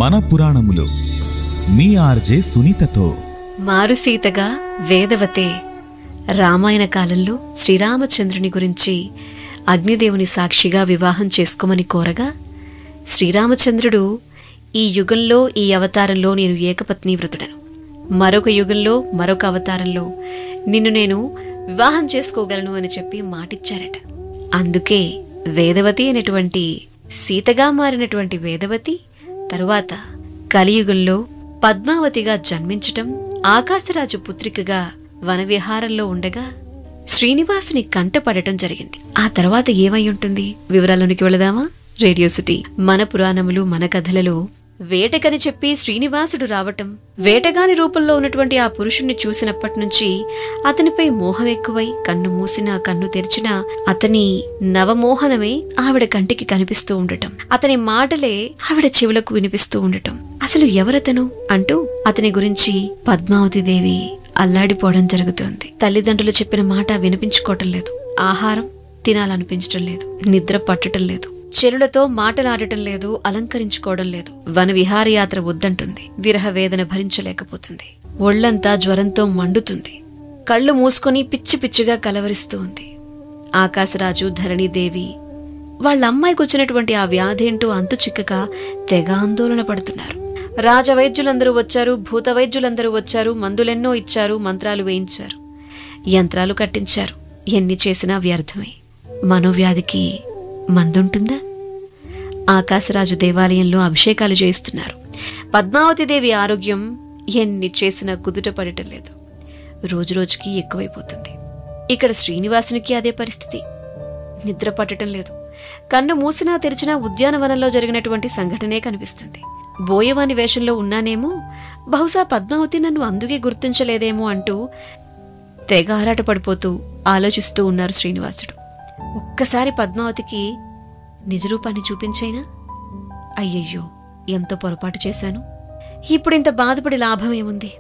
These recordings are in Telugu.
మన పురాణములు మీ ఆర్జే సునీతతో. మారుసీతగా వేదవతే. రామాయణ కాలంలో శ్రీరామచంద్రుని గురించి అగ్నిదేవుని సాక్షిగా వివాహం చేసుకోమని కోరగా, శ్రీరామచంద్రుడు ఈ యుగంలో ఈ అవతారంలో నేను ఏకపత్ని వ్రతుడను, మరొక యుగంలో మరొక అవతారంలో నిన్ను నేను వివాహం చేసుకోగలను అని చెప్పి మాటిచ్చారట. అందుకే వేదవతి అనేటువంటి సీతగా మారినటువంటి వేదవతి తరువాత కలియుగంలో పద్మావతిగా జన్మించటం, ఆకాశరాజు పుత్రికగా వనవిహారంలో ఉండగా శ్రీనివాసుని కంటపడటం జరిగింది. ఆ తర్వాత ఏమై ఉంటుంది? వివరాల్లోనికి వెళదామా? రేడియో సిటీ మన పురాణములు మన కథలలో వేటకని చెప్పి శ్రీనివాసుడు రావటం, వేటగాని రూపంలో ఉన్నటువంటి ఆ పురుషుణ్ణి చూసినప్పటి నుంచి అతనిపై మోహం ఎక్కువై కన్ను మూసినా కన్ను తెరిచినా అతని నవమోహనమే ఆవిడ కంటికి కనిపిస్తూ ఉండటం, అతని మాటలే ఆవిడ చెవులకు వినిపిస్తూ ఉండటం. అసలు ఎవరతను అంటూ అతని గురించి పద్మావతి దేవి అల్లాడిపోవడం జరుగుతోంది. తల్లిదండ్రులు చెప్పిన మాట వినిపించుకోవటం లేదు, ఆహారం తినాలనిపించటం లేదు, నిద్ర పట్టటం లేదు, చెరులతో మాటలాడటం లేదు, అలంకరించుకోవడం లేదు. వన విహారయాత్ర వద్దంటుంది, విరహ వేదన భరించలేకపోతుంది, ఒళ్లంతా జ్వరంతో మండుతుంది, కళ్ళు మూసుకొని పిచ్చి పిచ్చిగా కలవరిస్తూ ఉంది. ఆకాశరాజు, ధరణీదేవి వాళ్ళమ్మాయికి వచ్చినటువంటి ఆ వ్యాధేంటో అంతు చిక్కక తెగ ఆందోళన పడుతున్నారు. రాజవైద్యులందరూ వచ్చారు, భూతవైద్యులందరూ వచ్చారు, మందులెన్నో ఇచ్చారు, మంత్రాలు వేయించారు, యంత్రాలు కట్టించారు. ఎన్ని చేసినా వ్యర్థమే. మనోవ్యాధికి మందుంటుందా? ఆకాశరాజు దేవాలయంలో అభిషేకాలు చేయిస్తున్నారు. పద్మావతిదేవి ఆరోగ్యం ఎన్ని చేసినా కుదుట పడటం లేదు, రోజురోజుకి ఎక్కువైపోతుంది. ఇక్కడ శ్రీనివాసునికి అదే పరిస్థితి. నిద్ర పట్టడం లేదు, కన్ను మూసినా తెరిచినా ఉద్యానవనంలో జరిగినటువంటి సంఘటనే కనిపిస్తుంది. బోయవాని వేషంలో ఉన్నానేమో, బహుశా పద్మావతి నన్ను అందుకే గుర్తించలేదేమో అంటూ తెగ ఆరాటపడిపోతూ ఆలోచిస్తూ ఉన్నారు శ్రీనివాసుడు. ఒక్కసారి పద్మావతికి నిజరూపాన్ని చూపించైనా? అయ్యయ్యో, ఎంతో పొరపాటు చేశాను, ఇప్పుడింత బాధపడి లాభమేముంది?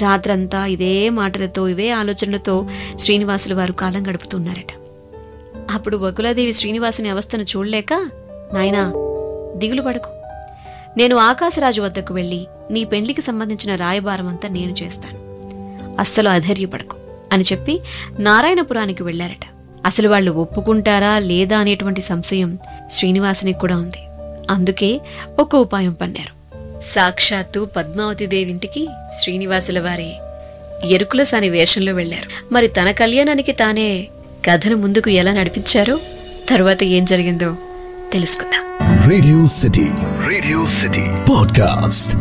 రాత్రంతా ఇదే మాటలతో ఇవే ఆలోచనలతో శ్రీనివాసులు వారు కాలం గడుపుతున్నారట. అప్పుడు వకులాదేవి శ్రీనివాసుని అవస్థను చూడలేక, నాయనా దిగులు పడకు, నేను ఆకాశరాజు వద్దకు వెళ్లి నీ పెండ్లికి సంబంధించిన రాయబారమంతా నేను చేస్తాను, అస్సలు అధైర్యపడకు అని చెప్పి నారాయణపురానికి వెళ్లారట. అసలు వాళ్ళు ఒప్పుకుంటారా లేదా అనేటువంటి సంశయం శ్రీనివాసునికి కూడా ఉంది. అందుకే ఒక ఉపాయం పన్నారు. సాక్షాత్తు పద్మావతిదేవింటికి శ్రీనివాసుల వారి ఎరుకులసాని వేషంలో వెళ్లారు. మరి తన కళ్యాణానికి తానే కథను ముందుకు ఎలా నడిపించారో, తర్వాత ఏం జరిగిందో తెలుసుకుందాం. Radio city podcast.